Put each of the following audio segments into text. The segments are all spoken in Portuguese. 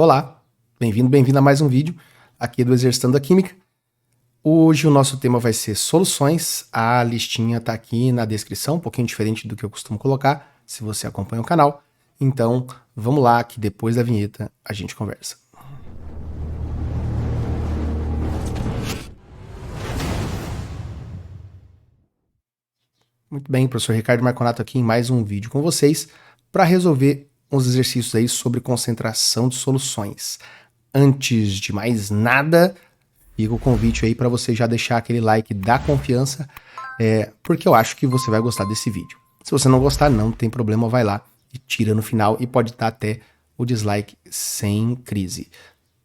Olá, bem-vindo a mais um vídeo aqui do Exercitando a Química. Hoje o nosso tema vai ser soluções, a listinha está aqui na descrição, um pouquinho diferente do que eu costumo colocar, se você acompanha o canal. Então, vamos lá que depois da vinheta a gente conversa. Muito bem, professor Ricardo Marconato aqui em mais um vídeo com vocês para resolver uns exercícios aí sobre concentração de soluções. Antes de mais nada, fica o convite aí para você já deixar aquele like da confiança, porque eu acho que você vai gostar desse vídeo. Se você não gostar, não tem problema, vai lá e tira no final e pode dar até o dislike sem crise.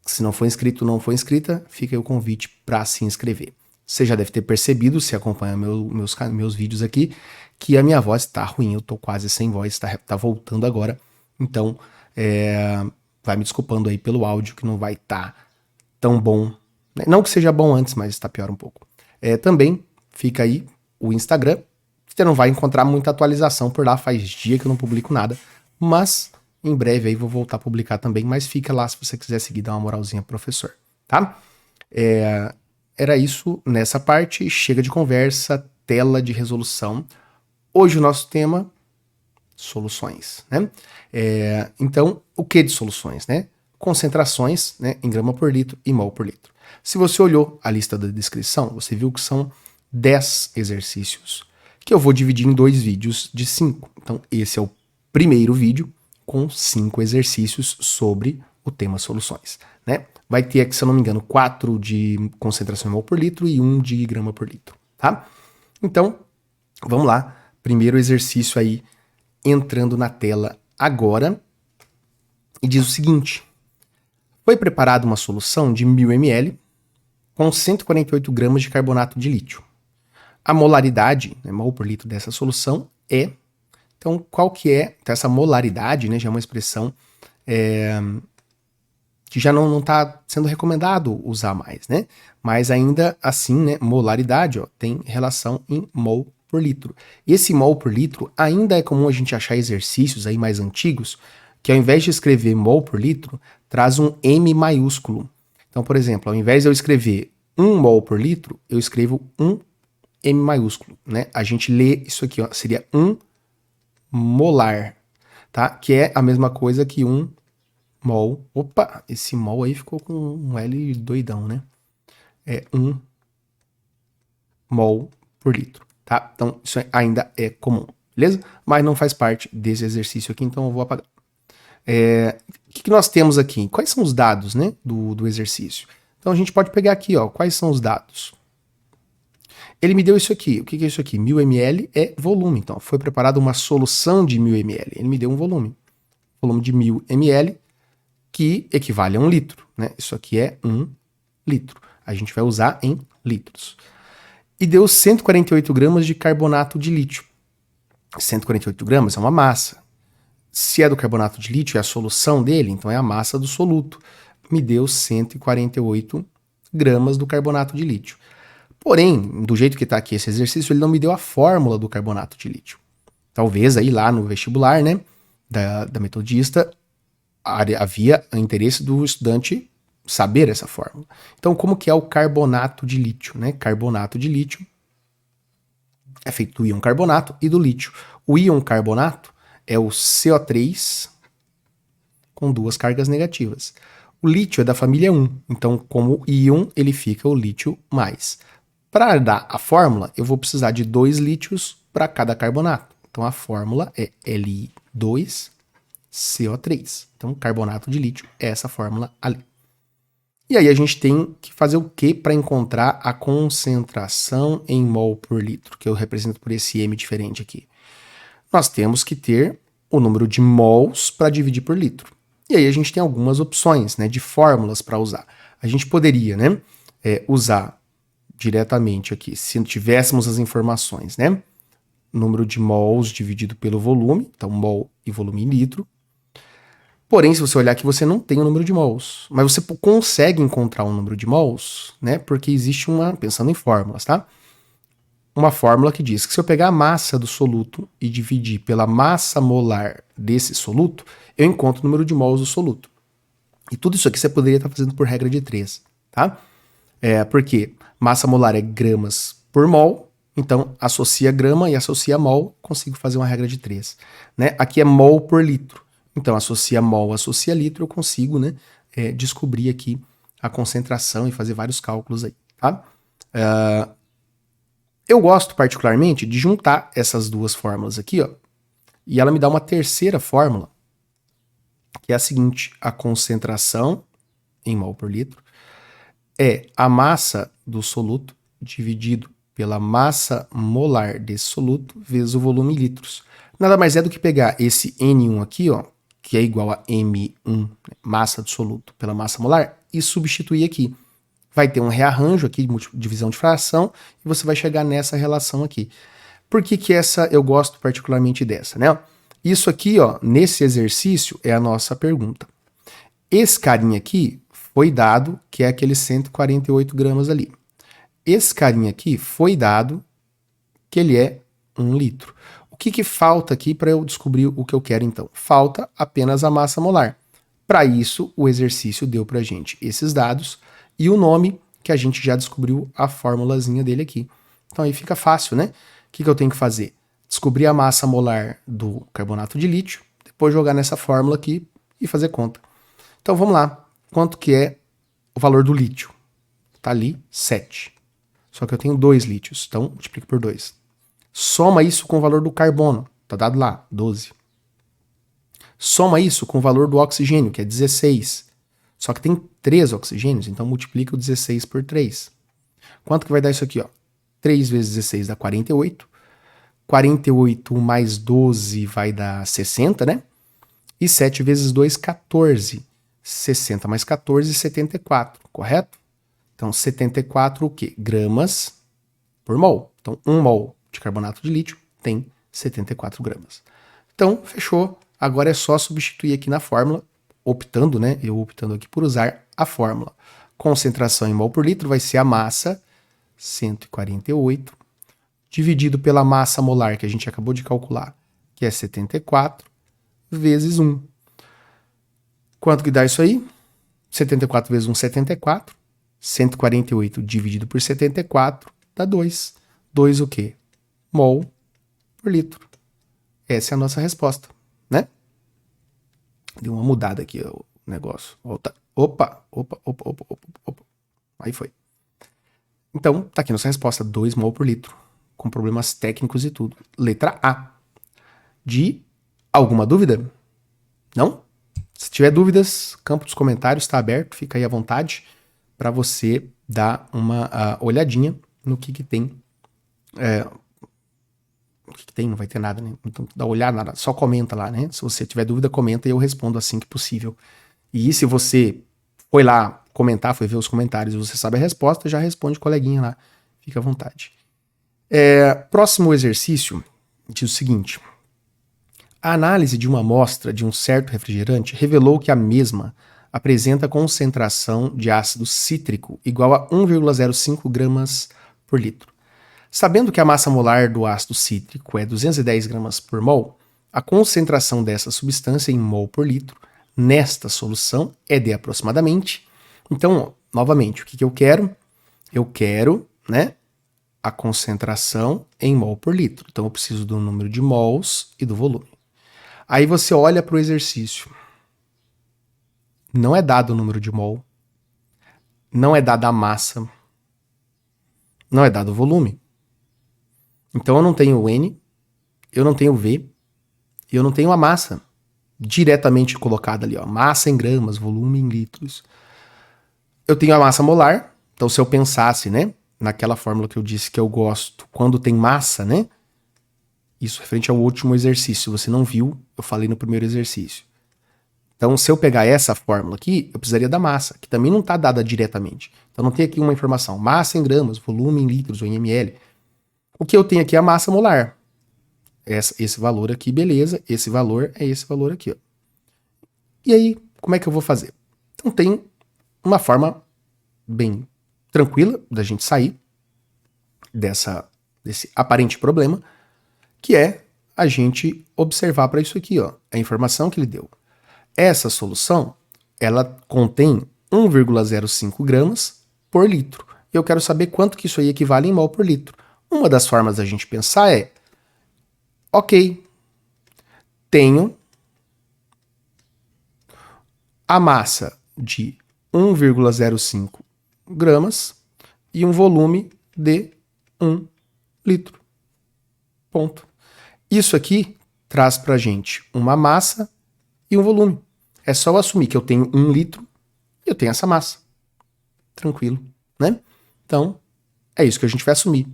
Se não for inscrito, não for inscrita, fica aí o convite para se inscrever. Você já deve ter percebido, se acompanha meus vídeos aqui, que a minha voz está ruim, eu tô quase sem voz, tá voltando agora. Então, vai me desculpando aí pelo áudio que não vai estar tão bom. Não que seja bom antes, mas está pior um pouco. Também fica aí o Instagram. Você não vai encontrar muita atualização por lá, faz dia que eu não publico nada. Mas em breve aí vou voltar a publicar também, mas fica lá se você quiser seguir, dar uma moralzinha pro professor, tá? Era isso nessa parte, chega de conversa, tela de resolução. Hoje o nosso tema, soluções, né? Então, o que de soluções, né? Concentrações, né, em grama por litro e mol por litro. Se você olhou a lista da descrição, você viu que são 10 exercícios, que eu vou dividir em 2 vídeos de 5. Então, esse é o primeiro vídeo com 5 exercícios sobre o tema soluções, né? Vai ter aqui, se eu não me engano, 4 de concentração em mol por litro e 1 de grama por litro, tá? Então, vamos lá. Primeiro exercício aí, entrando na tela agora, e diz o seguinte: foi preparada uma solução de 1000 ml com 148 gramas de carbonato de lítio. A molaridade, né, mol por litro dessa solução é... Então, qual que é? Então, essa molaridade, né, já é uma expressão que já não está sendo recomendado usar mais, né? Mas ainda assim, né, molaridade, ó, tem relação em mol por litro. E esse mol por litro ainda é comum a gente achar exercícios aí mais antigos que ao invés de escrever mol por litro, traz um M maiúsculo. Então, por exemplo, ao invés de eu escrever 1 mol por litro, eu escrevo um M maiúsculo, né? A gente lê isso aqui, ó, seria 1 molar, tá? Que é a mesma coisa que 1 mol. Opa, esse mol aí ficou com um L doidão, né? É 1 mol por litro, tá? Então, isso ainda é comum, beleza? Mas não faz parte desse exercício aqui, então eu vou apagar. O que nós temos aqui? Quais são os dados, né, do exercício? Então a gente pode pegar aqui, ó, quais são os dados? Ele me deu isso aqui. O que é isso aqui? 1000 ml é volume. Então foi preparada uma solução de 1000 ml. Ele me deu um volume. Volume de 1000 ml, que equivale a 1 litro, né? Isso aqui é 1 litro. A gente vai usar em litros. E deu 148 gramas de carbonato de lítio. 148 gramas é uma massa. Se é do carbonato de lítio, é a solução dele, então é a massa do soluto. Me deu 148 gramas do carbonato de lítio. Porém, do jeito que está aqui esse exercício, ele não me deu a fórmula do carbonato de lítio. Talvez aí lá no vestibular, né, da metodista, havia interesse do estudante saber essa fórmula. Então, como que é o carbonato de lítio, né? Carbonato de lítio é feito do íon carbonato e do lítio. O íon carbonato é o CO3 com 2 cargas negativas. O lítio é da família 1, então como íon ele fica o lítio mais. Para dar a fórmula, eu vou precisar de 2 lítios para cada carbonato. Então a fórmula é Li2CO3. Então carbonato de lítio é essa fórmula ali. E aí a gente tem que fazer o que para encontrar a concentração em mol por litro, que eu represento por esse M diferente aqui. Nós temos que ter o número de mols para dividir por litro. E aí a gente tem algumas opções, né, de fórmulas para usar. A gente poderia, né, usar diretamente aqui, se tivéssemos as informações, né, número de mols dividido pelo volume, então mol e volume em litro. Porém, se você olhar aqui, você não tem o número de mols, mas você consegue encontrar um número de mols, né, porque existe pensando em fórmulas, tá? Uma fórmula que diz que se eu pegar a massa do soluto e dividir pela massa molar desse soluto, eu encontro o número de mols do soluto. E tudo isso aqui você poderia estar fazendo por regra de 3, tá? Porque massa molar é gramas por mol, então associa grama e associa mol, consigo fazer uma regra de 3. Né? Aqui é mol por litro, então associa mol, associa litro, eu consigo, né, descobrir aqui a concentração e fazer vários cálculos aí, tá? Eu gosto particularmente de juntar essas duas fórmulas aqui, ó, e ela me dá uma terceira fórmula, que é a seguinte: a concentração em mol por litro é a massa do soluto dividido pela massa molar desse soluto vezes o volume em litros. Nada mais é do que pegar esse N1 aqui, ó, que é igual a M1, massa do soluto, pela massa molar, e substituir aqui. Vai ter um rearranjo aqui, divisão de fração, e você vai chegar nessa relação aqui. Por que que essa eu gosto particularmente dessa, né? Isso aqui, ó, nesse exercício é a nossa pergunta. Esse carinha aqui foi dado, que é aqueles 148 gramas ali. Esse carinha aqui foi dado que ele é 1 litro. O que que falta aqui para eu descobrir o que eu quero então? Falta apenas a massa molar. Para isso, o exercício deu para a gente esses dados e o nome, que a gente já descobriu a formulazinha dele aqui. Então aí fica fácil, né? O que que eu tenho que fazer? Descobrir a massa molar do carbonato de lítio, depois jogar nessa fórmula aqui e fazer conta. Então vamos lá. Quanto que é o valor do lítio? Tá ali, 7. Só que eu tenho 2 lítios, então multiplica por 2. Soma isso com o valor do carbono, tá dado lá, 12. Soma isso com o valor do oxigênio, que é 16. Só que tem 3 oxigênios, então multiplica o 16 por 3. Quanto que vai dar isso aqui, ó? 3 vezes 16 dá 48. 48 mais 12 vai dar 60, né? E 7 vezes 2, 14. 60 mais 14, 74, correto? Então, 74 o quê? Gramas por mol. Então, 1 mol de carbonato de lítio tem 74 gramas. Então, fechou. Agora é só substituir aqui na fórmula, optando, né? Eu optando aqui por usar a fórmula. Concentração em mol por litro vai ser a massa, 148, dividido pela massa molar, que a gente acabou de calcular, que é 74, vezes 1. Quanto que dá isso aí? 74 vezes 1, 74. 148 dividido por 74 dá 2. 2 o quê? Mol por litro. Essa é a nossa resposta, né? Deu uma mudada aqui o negócio. Opa. Aí foi. Então, tá aqui nossa resposta, 2 mol por litro, com problemas técnicos e tudo. Letra A. De alguma dúvida? Não? Se tiver dúvidas, campo dos comentários está aberto, fica aí à vontade para você dar uma olhadinha no que tem. O que tem, não vai ter nada, né? Então dá uma olhada, nada, só comenta lá, né? Se você tiver dúvida, comenta e eu respondo assim que possível. E se você foi lá comentar, foi ver os comentários e você sabe a resposta, já responde coleguinha lá, fica à vontade. Próximo exercício diz o seguinte: a análise de uma amostra de um certo refrigerante revelou que a mesma apresenta concentração de ácido cítrico igual a 1,05 gramas por litro. Sabendo que a massa molar do ácido cítrico é 210 gramas por mol, a concentração dessa substância em mol por litro nesta solução é de aproximadamente. Então, novamente, o que eu quero? Eu quero, né, a concentração em mol por litro. Então, eu preciso do número de mols e do volume. Aí você olha para o exercício. Não é dado o número de mol, não é dada a massa, não é dado o volume. Então eu não tenho o N, eu não tenho o V, e eu não tenho a massa diretamente colocada ali, ó, massa em gramas, volume em litros. Eu tenho a massa molar, então se eu pensasse, né, naquela fórmula que eu disse que eu gosto, quando tem massa, né, isso referente ao último exercício, se você não viu, eu falei no primeiro exercício. Então, se eu pegar essa fórmula aqui, eu precisaria da massa, que também não está dada diretamente. Então, não tem aqui uma informação, massa em gramas, volume em litros ou em ml. O que eu tenho aqui é a massa molar. Esse valor aqui, beleza, esse valor é esse valor aqui, ó. E aí, como é que eu vou fazer? Então, tem uma forma bem tranquila da gente sair desse aparente problema, que é a gente observar para isso aqui, ó, a informação que ele deu. Essa solução ela contém 1,05 gramas por litro. Eu quero saber quanto que isso aí equivale em mol por litro. Uma das formas da gente pensar é, ok, tenho a massa de 1,05 gramas e um volume de 1 litro. Ponto. Isso aqui traz pra gente uma massa e um volume. É só eu assumir que eu tenho 1 litro e eu tenho essa massa. Tranquilo, né? Então, é isso que a gente vai assumir.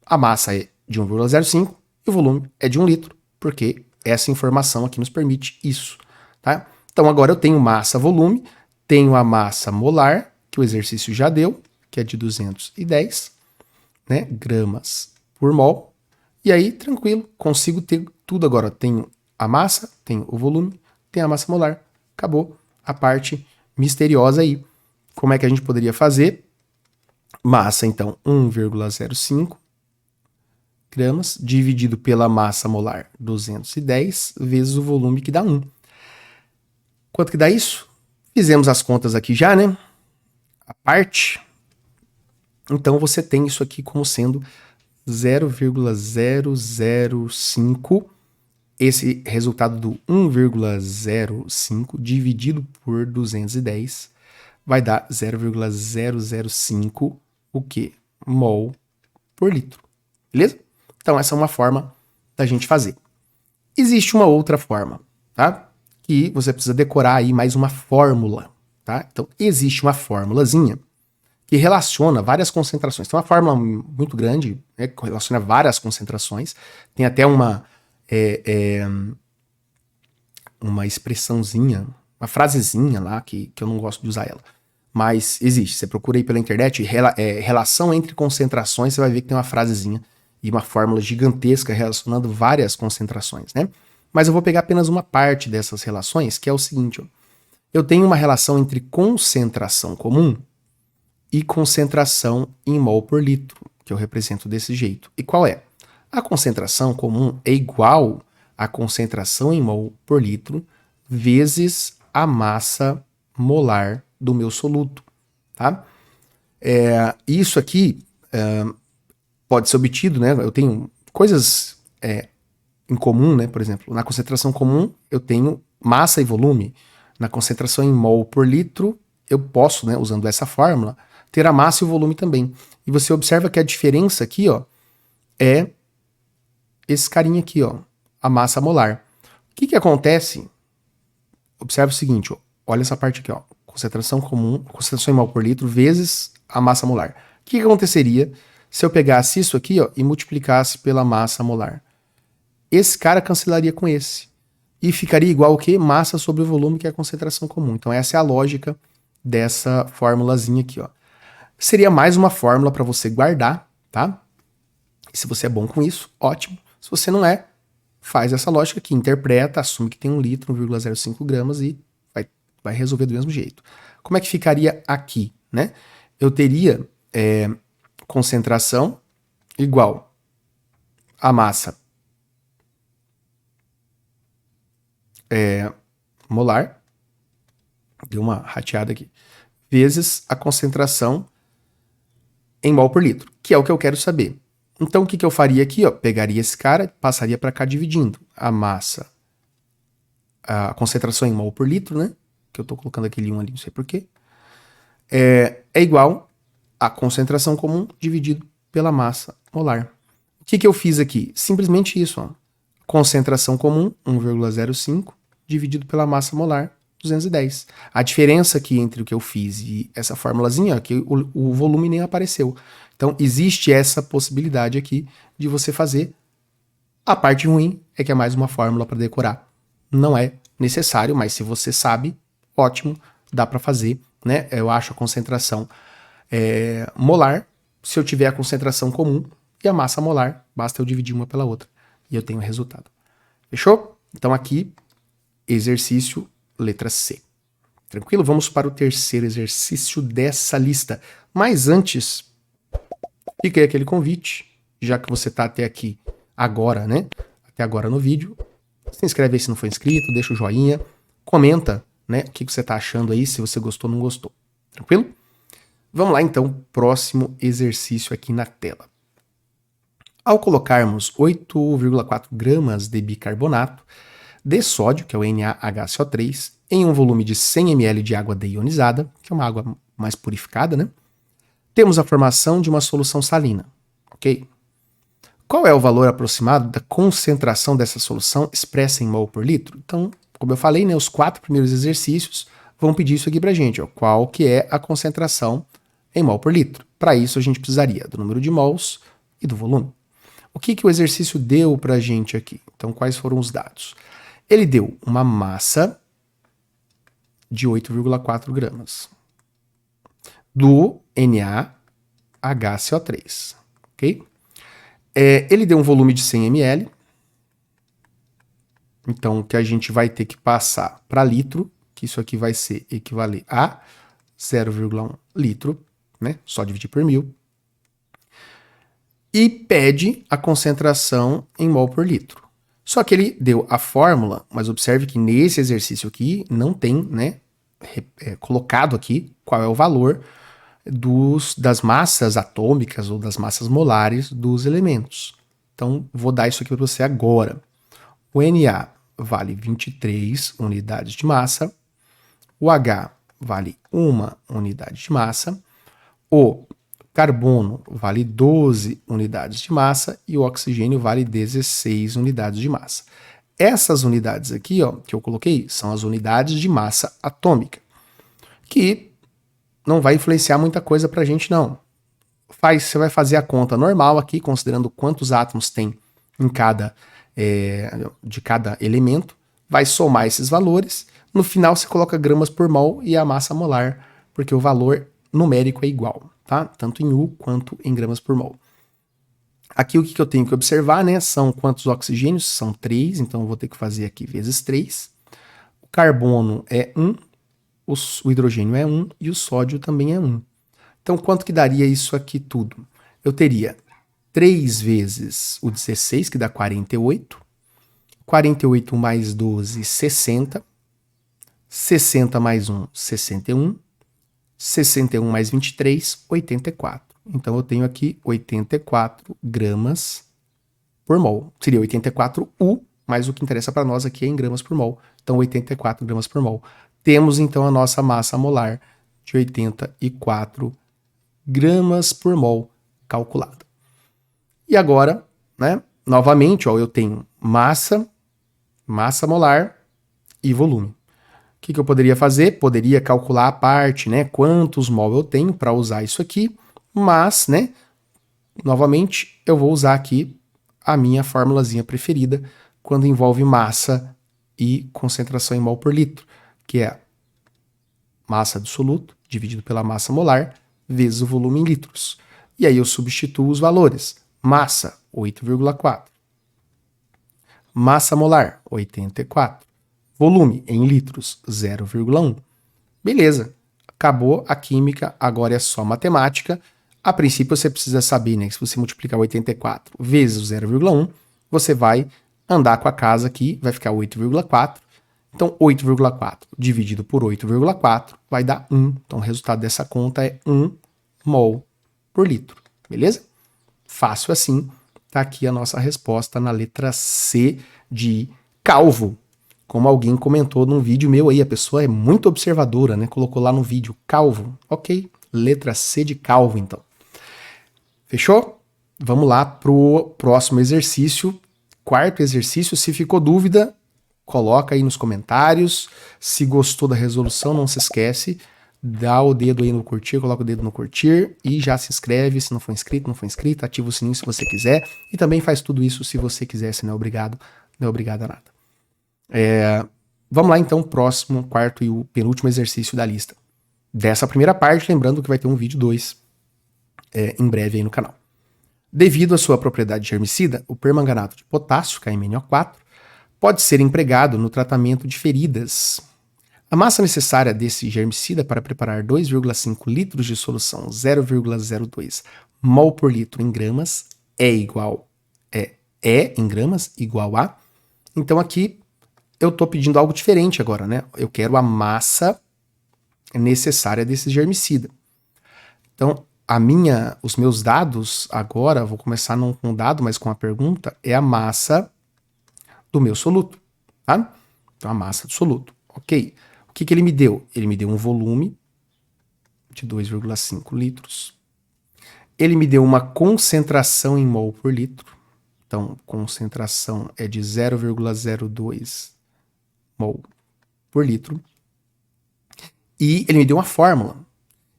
A massa é de 1,05 e o volume é de 1 litro, porque essa informação aqui nos permite isso, tá? Então, agora eu tenho massa, volume, tenho a massa molar, que o exercício já deu, que é de 210, né, gramas por mol. E aí, tranquilo, consigo ter tudo agora. Tenho a massa, tenho o volume, tenho a massa molar. Acabou a parte misteriosa aí. Como é que a gente poderia fazer? Massa, então, 1,05 gramas, dividido pela massa molar, 210, vezes o volume, que dá 1. Quanto que dá isso? Fizemos as contas aqui já, né? A parte. Então, você tem isso aqui como sendo 0,005. Esse resultado do 1,05 dividido por 210 vai dar 0,005 o quê? Mol por litro. Beleza? Então, essa é uma forma da gente fazer. Existe uma outra forma, tá? Que você precisa decorar aí mais uma fórmula, tá? Então, existe uma fórmulazinha que relaciona várias concentrações. Tem uma fórmula muito grande, né, que relaciona várias concentrações. Tem até uma expressãozinha, uma frasezinha lá, que eu não gosto de usar ela. Mas existe. Você procura aí pela internet, relação entre concentrações, você vai ver que tem uma frasezinha e uma fórmula gigantesca relacionando várias concentrações, né? Mas eu vou pegar apenas uma parte dessas relações, que é o seguinte, ó. Eu tenho uma relação entre concentração comum e concentração em mol por litro, que eu represento desse jeito. E qual é? A concentração comum é igual à concentração em mol por litro vezes a massa molar do meu soluto, tá? Isso aqui pode ser obtido, né? Eu tenho coisas em comum, né? Por exemplo, na concentração comum eu tenho massa e volume. Na concentração em mol por litro eu posso, né, usando essa fórmula, ter a massa e o volume também. E você observa que a diferença aqui, ó, é esse carinha aqui, ó, a massa molar. O que que acontece? Observa o seguinte, ó, olha essa parte aqui, ó, concentração comum, concentração em mol por litro vezes a massa molar. O que que aconteceria se eu pegasse isso aqui, ó, e multiplicasse pela massa molar? Esse cara cancelaria com esse. E ficaria igual o quê? Massa sobre o volume, que é a concentração comum. Então essa é a lógica dessa formulazinha aqui, ó. Seria mais uma fórmula para você guardar, tá? E se você é bom com isso, ótimo. Se você não é, faz essa lógica aqui, interpreta, assume que tem 1 litro, 1,05 gramas e vai resolver do mesmo jeito. Como é que ficaria aqui, né? Eu teria concentração igual a massa molar, deu uma rateada aqui, vezes a concentração em mol por litro, que é o que eu quero saber. Então o que eu faria aqui? Ó, pegaria esse cara, passaria para cá dividindo a massa, a concentração em mol por litro, né? Que eu estou colocando aquele 1 ali, não sei porquê. É igual a concentração comum dividido pela massa molar. O que eu fiz aqui? Simplesmente isso, ó. Concentração comum, 1,05, dividido pela massa molar, 210. A diferença aqui entre o que eu fiz e essa formulazinha é que o volume nem apareceu. Então, existe essa possibilidade aqui de você fazer. A parte ruim é que é mais uma fórmula para decorar. Não é necessário, mas se você sabe, ótimo, dá para fazer, né? Eu acho a concentração molar, se eu tiver a concentração comum e a massa molar, basta eu dividir uma pela outra e eu tenho o resultado. Fechou? Então aqui, exercício letra C. Tranquilo? Vamos para o terceiro exercício dessa lista. Mas antes, fica aí aquele convite, já que você está até aqui agora, né? Até agora no vídeo. Se inscreve aí se não for inscrito, deixa o joinha, comenta né? O que você está achando aí, se você gostou ou não gostou. Tranquilo? Vamos lá, então, próximo exercício aqui na tela. Ao colocarmos 8,4 gramas de bicarbonato de sódio, que é o NaHCO3, em um volume de 100 ml de água deionizada, que é uma água mais purificada, né? Temos a formação de uma solução salina, ok? Qual é o valor aproximado da concentração dessa solução expressa em mol por litro? Então, como eu falei, né, os 4 primeiros exercícios vão pedir isso aqui pra gente, ó, qual que é a concentração em mol por litro. Para isso, a gente precisaria do número de mols e do volume. O que o exercício deu pra gente aqui? Então, quais foram os dados? Ele deu uma massa de 8,4 gramas do NaHCO3, ok? Ele deu um volume de 100 ml, então que a gente vai ter que passar para litro, que isso aqui vai ser equivaler a 0,1 litro, né? Só dividir por 1000. E pede a concentração em mol por litro. Só que ele deu a fórmula, mas observe que nesse exercício aqui não tem, né, colocado aqui qual é o valor das massas atômicas ou das massas molares dos elementos. Então, vou dar isso aqui para você agora. O Na vale 23 unidades de massa, o H vale 1 unidade de massa, o carbono vale 12 unidades de massa e o oxigênio vale 16 unidades de massa. Essas unidades aqui, ó, que eu coloquei, são as unidades de massa atômica, que não vai influenciar muita coisa pra gente, não. Você vai fazer a conta normal aqui, considerando quantos átomos tem em de cada elemento, vai somar esses valores, no final você coloca gramas por mol e a massa molar, porque o valor numérico é igual, tá? Tanto em U quanto em gramas por mol. Aqui o que eu tenho que observar, né, são quantos oxigênios, são 3, então eu vou ter que fazer aqui vezes 3. O carbono é 1, o hidrogênio é 1 e o sódio também é 1. Então quanto que daria isso aqui tudo? Eu teria 3 vezes o 16, que dá 48. 48 mais 12, 60. 60 mais 1, 61. 61 mais 23, 84. Então eu tenho aqui 84 gramas por mol. Seria 84 U, mas o que interessa para nós aqui é em gramas por mol. Então 84 gramas por mol. Temos então a nossa massa molar de 84 gramas por mol calculada. E agora, né, novamente, ó, eu tenho massa molar e volume. O que eu poderia fazer? Poderia calcular a parte, né, quantos mol eu tenho para usar isso aqui, mas, né, novamente, eu vou usar aqui a minha formulazinha preferida quando envolve massa e concentração em mol por litro, que é massa do soluto dividido pela massa molar vezes o volume em litros. E aí eu substituo os valores. Massa, 8,4. Massa molar, 84. Volume em litros, 0,1. Beleza, acabou a química, agora é só matemática. A princípio você precisa saber, né, que se você multiplicar 84 vezes o 0,1, você vai andar com a casa aqui, vai ficar 8,4. Então 8,4 dividido por 8,4 vai dar 1. Então o resultado dessa conta é 1 mol por litro, beleza? Fácil assim, tá aqui a nossa resposta na letra C de calvo. Como alguém comentou num vídeo meu aí, a pessoa é muito observadora, né? Colocou lá no vídeo, calvo. Ok, letra C de calvo, então. Fechou? Vamos lá pro próximo exercício. Quarto exercício, se ficou dúvida, coloca aí nos comentários. Se gostou da resolução, não se esquece, dá o dedo aí no curtir, coloca o dedo no curtir e já se inscreve. Se não for inscrito, não for inscrito, ativa o sininho se você quiser. E também faz tudo isso se você quiser, se não é obrigado, não é obrigado a nada. Vamos lá então, próximo, quarto e o penúltimo exercício da lista dessa primeira parte, lembrando que vai ter um vídeo 2 em breve aí no canal. Devido à sua propriedade germicida, o permanganato de potássio, KMnO4, pode ser empregado no tratamento de feridas. A massa necessária desse germicida para preparar 2,5 litros de solução 0,02 mol por litro em gramas é em gramas igual a. Então aqui eu estou pedindo algo diferente agora, né? Eu quero a massa necessária desse germicida. Então, os meus dados agora, vou começar não com um dado, mas com a pergunta, é a massa do meu soluto, tá? Então, a massa do soluto. Ok. O que ele me deu? Ele me deu um volume de 2,5 litros. Ele me deu uma concentração em mol por litro. Então, concentração é de 0,02 mol por litro. E ele me deu uma fórmula.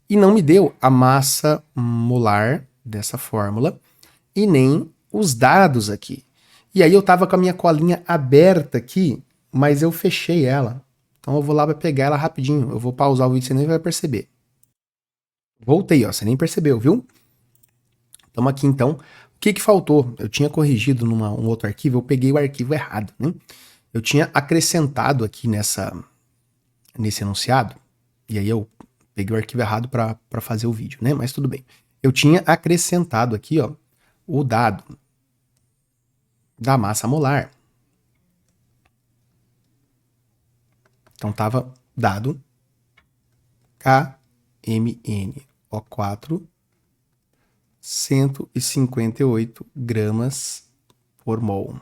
E não me deu a massa molar dessa fórmula e nem os dados aqui. E aí eu tava com a minha colinha aberta aqui, mas eu fechei ela. Então eu vou lá para pegar ela rapidinho. Eu vou pausar o vídeo, você nem vai perceber. Voltei, ó, você nem percebeu, viu? Estamos aqui então. O que faltou? Eu tinha corrigido um outro arquivo, eu peguei o arquivo errado, né? Eu tinha acrescentado aqui nesse enunciado, e aí eu peguei o arquivo errado para fazer o vídeo, né? Mas tudo bem. Eu tinha acrescentado aqui, ó, o dado da massa molar. Então tava dado KMnO4 158 gramas por mol.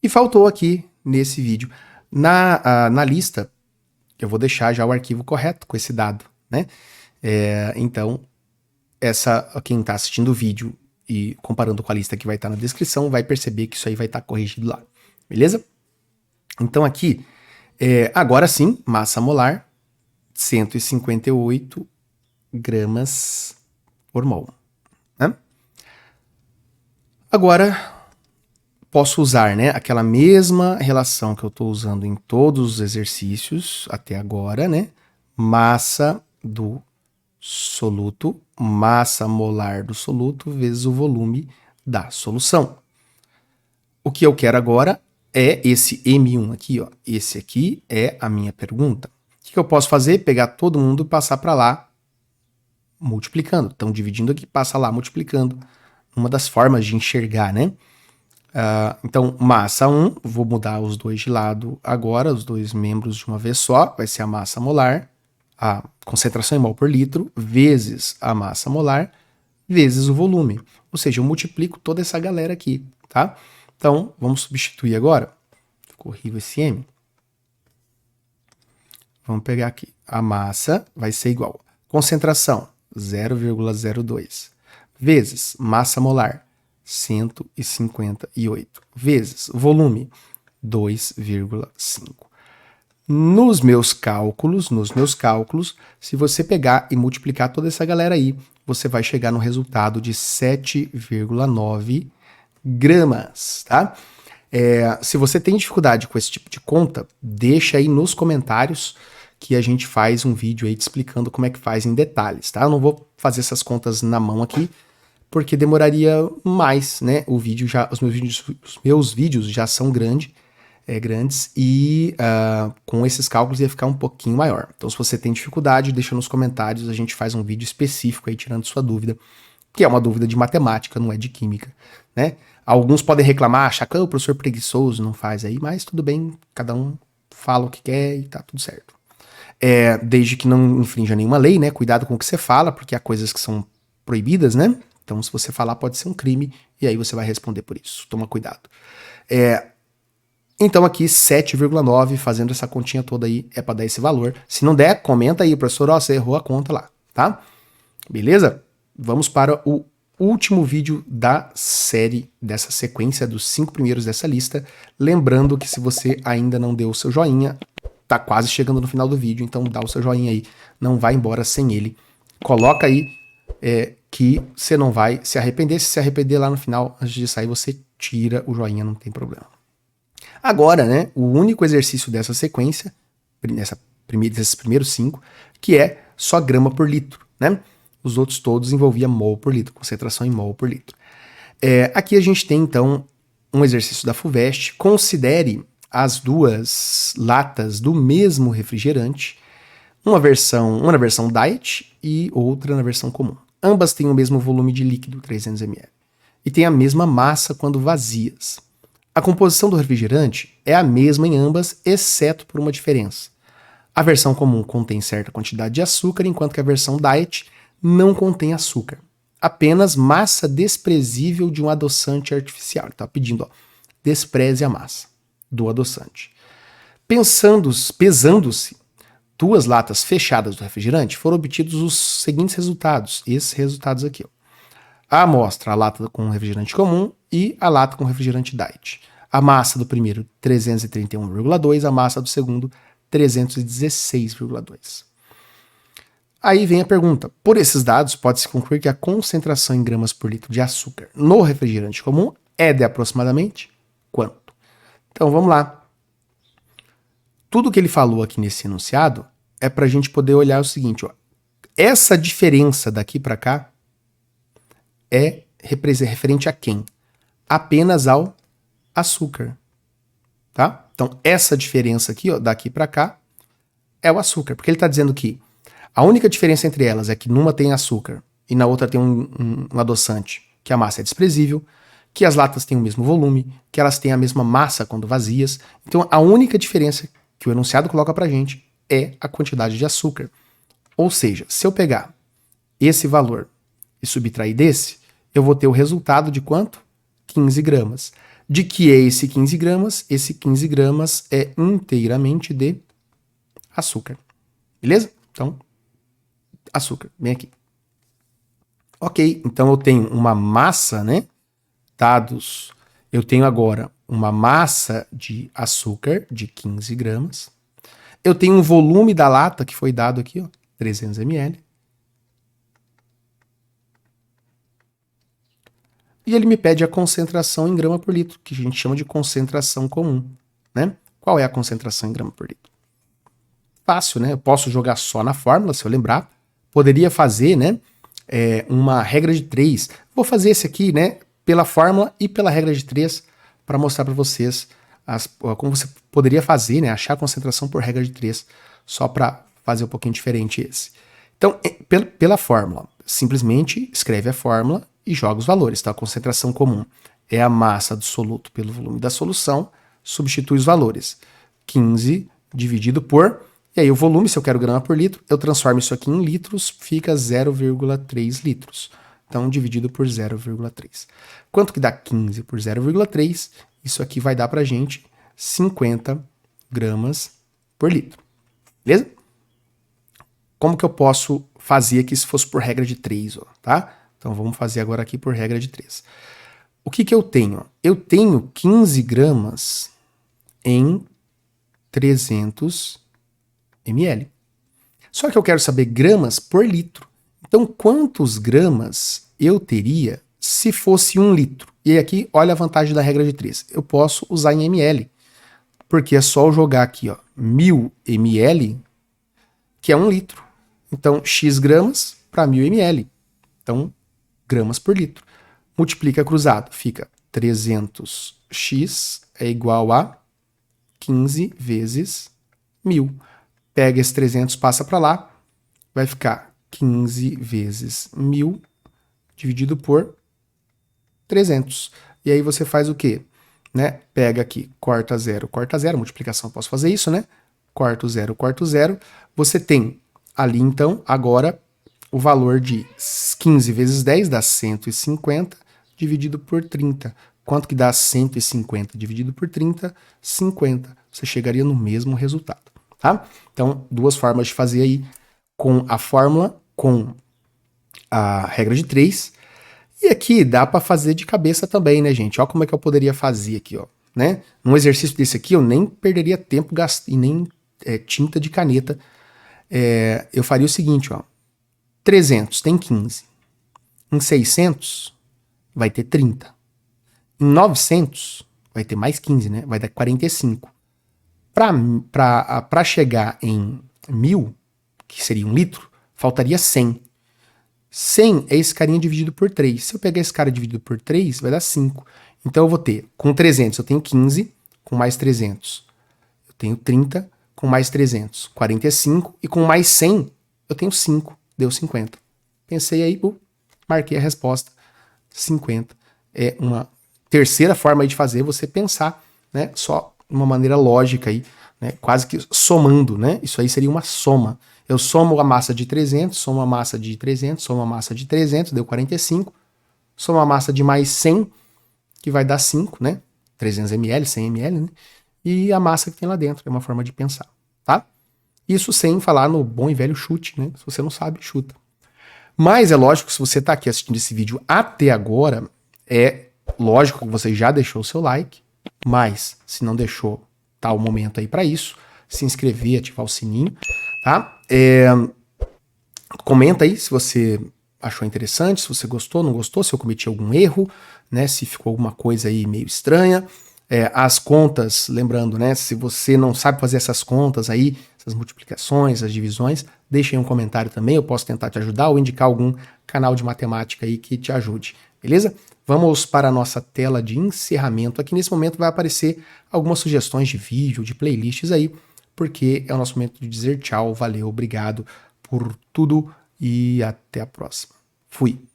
E faltou aqui nesse vídeo. Na lista, eu vou deixar já o arquivo correto com esse dado, né? Então, quem está assistindo o vídeo e comparando com a lista que vai estar na descrição, vai perceber que isso aí vai estar corrigido lá, beleza? Então aqui, agora sim, massa molar, 158 gramas por mol. Né? Agora, posso usar, né, aquela mesma relação que eu estou usando em todos os exercícios até agora, né? Massa do soluto, massa molar do soluto vezes o volume da solução. O que eu quero agora é esse M1 aqui, ó. Esse aqui é a minha pergunta. O que eu posso fazer? Pegar todo mundo e passar para lá multiplicando. Então, dividindo aqui, passa lá multiplicando. Uma das formas de enxergar, né? Então, massa 1, vou mudar os dois de lado agora, os dois membros de uma vez só, vai ser a massa molar, a concentração em mol por litro, vezes a massa molar, vezes o volume. Ou seja, eu multiplico toda essa galera aqui, tá? Então, vamos substituir agora. Ficou horrível esse M. Vamos pegar aqui. A massa vai ser igual. Concentração, 0,02. Vezes massa molar, 158. Vezes volume, 2,5. Nos meus cálculos, se você pegar e multiplicar toda essa galera aí, você vai chegar no resultado de 7,9 gramas, tá? Se você tem dificuldade com esse tipo de conta, deixa aí nos comentários que a gente faz um vídeo aí te explicando como é que faz em detalhes, tá? Eu não vou fazer essas contas na mão aqui, porque demoraria mais, né? Os meus vídeos já são grandes e com esses cálculos ia ficar um pouquinho maior. Então, se você tem dificuldade, deixa nos comentários, a gente faz um vídeo específico aí tirando sua dúvida, que é uma dúvida de matemática, não é de química, né? Alguns podem reclamar, achar que o professor preguiçoso não faz aí, mas tudo bem, cada um fala o que quer e tá tudo certo. Desde que não infrinja nenhuma lei, né? Cuidado com o que você fala, porque há coisas que são proibidas, né? Então, se você falar, pode ser um crime, e aí você vai responder por isso. Toma cuidado. Então, aqui, 7,9, fazendo essa continha toda aí, é para dar esse valor. Se não der, comenta aí, professor, ó, você errou a conta lá, tá? Beleza? Vamos para o último vídeo da série, dessa sequência dos 5 primeiros dessa lista. Lembrando que se você ainda não deu o seu joinha, tá quase chegando no final do vídeo, então dá o seu joinha aí, não vai embora sem ele. Coloca aí que você não vai se arrepender. Se arrepender lá no final, antes de sair, você tira o joinha, não tem problema. Agora, né, o único exercício dessa sequência, desses primeiros 5, que é só grama por litro, né? Os outros todos envolvia mol por litro, concentração em mol por litro. Aqui a gente tem, então, um exercício da FUVEST. Considere as duas latas do mesmo refrigerante, uma na versão diet e outra na versão comum. Ambas têm o mesmo volume de líquido, 300 ml, e têm a mesma massa quando vazias. A composição do refrigerante é a mesma em ambas, exceto por uma diferença. A versão comum contém certa quantidade de açúcar, enquanto que a versão diet não contém açúcar. Apenas massa desprezível de um adoçante artificial. Ele está pedindo, ó, despreze a massa do adoçante. Pesando-se 2 latas fechadas do refrigerante, foram obtidos os seguintes resultados. Esses resultados aqui, ó. A amostra, a lata com refrigerante comum e a lata com refrigerante diet. A massa do primeiro, 331,2, a massa do segundo, 316,2. Aí vem a pergunta. Por esses dados, pode-se concluir que a concentração em gramas por litro de açúcar no refrigerante comum é de aproximadamente quanto? Então vamos lá. Tudo que ele falou aqui nesse enunciado é para a gente poder olhar o seguinte, ó. Essa diferença daqui para cá é referente a quem? Apenas ao açúcar, tá? Então, essa diferença aqui, ó, daqui para cá, é o açúcar, porque ele está dizendo que a única diferença entre elas é que numa tem açúcar e na outra tem um adoçante, que a massa é desprezível, que as latas têm o mesmo volume, que elas têm a mesma massa quando vazias. Então, a única diferença que o enunciado coloca pra gente é a quantidade de açúcar. Ou seja, se eu pegar esse valor e subtrair desse, eu vou ter o resultado de quanto? 15 gramas. De que é esse 15 gramas? Esse 15 gramas é inteiramente de açúcar. Beleza? Então, açúcar, bem aqui. Ok, então eu tenho uma massa, né? Dados, eu tenho agora uma massa de açúcar de 15 gramas. Eu tenho um volume da lata que foi dado aqui, ó, 300 ml. E ele me pede a concentração em grama por litro, que a gente chama de concentração comum, né? Qual é a concentração em grama por litro? Fácil, né? Eu posso jogar só na fórmula, se eu lembrar. Poderia fazer, né, uma regra de 3. Vou fazer esse aqui, né, pela fórmula e pela regra de 3, para mostrar para vocês como você poderia fazer, né, achar a concentração por regra de 3, só para fazer um pouquinho diferente esse. Então, pela fórmula, simplesmente escreve a fórmula e joga os valores, tá? A concentração comum é a massa do soluto pelo volume da solução, substitui os valores. 15 dividido por... E aí o volume, se eu quero grama por litro, eu transformo isso aqui em litros, fica 0,3 litros. Então, dividido por 0,3. Quanto que dá 15 por 0,3? Isso aqui vai dar pra gente 50 gramas por litro. Beleza? Como que eu posso fazer aqui se fosse por regra de 3, ó, tá? Então, vamos fazer agora aqui por regra de 3. O que que eu tenho? Eu tenho 15 gramas em 300 ml. Só que eu quero saber gramas por litro. Então, quantos gramas eu teria se fosse 1 litro? E aqui, olha a vantagem da regra de 3. Eu posso usar em ml, porque é só eu jogar aqui, ó, 1000 ml, que é 1 litro. Então, x gramas para 1000 ml. Então, gramas por litro. Multiplica cruzado, fica 300x é igual a 15 vezes 1000. Pega esse 300, passa para lá, vai ficar 15 vezes 1000 dividido por 300. E aí você faz o quê? Né? Pega aqui, corta 0, multiplicação, posso fazer isso, né? Corta o 0. Você tem ali, então, agora, o valor de 15 vezes 10 dá 150 dividido por 30. Quanto que dá 150 dividido por 30? 50. Você chegaria no mesmo resultado. Tá? Então, 2 formas de fazer aí, com a fórmula, com a regra de 3. E aqui dá para fazer de cabeça também, né, gente? Olha como é que eu poderia fazer aqui, ó, né? Num exercício desse aqui, eu nem perderia tempo e nem tinta de caneta. Eu faria o seguinte, ó. 300 tem 15. Em 600 vai ter 30. Em 900 vai ter mais 15, né? Vai dar 45. Para chegar em 1000, que seria 1 litro, faltaria 100. 100 é esse carinha dividido por 3. Se eu pegar esse cara dividido por 3, vai dar 5. Então eu vou ter, com 300 eu tenho 15, com mais 300 eu tenho 30, com mais 300, 45, e com mais 100 eu tenho 5, deu 50. Pensei aí, marquei a resposta. 50 é uma terceira forma aí de fazer é você pensar, né, só de uma maneira lógica aí, né, quase que somando, né? Isso aí seria uma soma. Eu somo a massa de 300, somo a massa de 300, somo a massa de 300, deu 45. Somo a massa de mais 100, que vai dar 5, né? 300 ml, 100 ml, né? E a massa que tem lá dentro, é uma forma de pensar, tá? Isso sem falar no bom e velho chute, né? Se você não sabe, chuta. Mas é lógico que se você tá aqui assistindo esse vídeo até agora, é lógico que você já deixou o seu like, mas se não deixou, tá o momento aí para isso. Se inscrever, ativar o sininho, tá? Comenta aí se você achou interessante, se você gostou, não gostou, se eu cometi algum erro, né? Se ficou alguma coisa aí meio estranha. As contas, lembrando, né? Se você não sabe fazer essas contas aí, essas multiplicações, as divisões, deixe aí um comentário também, eu posso tentar te ajudar ou indicar algum canal de matemática aí que te ajude, beleza? Vamos para a nossa tela de encerramento. Aqui nesse momento vai aparecer algumas sugestões de vídeo, de playlists aí, porque é o nosso momento de dizer tchau, valeu, obrigado por tudo e até a próxima. Fui!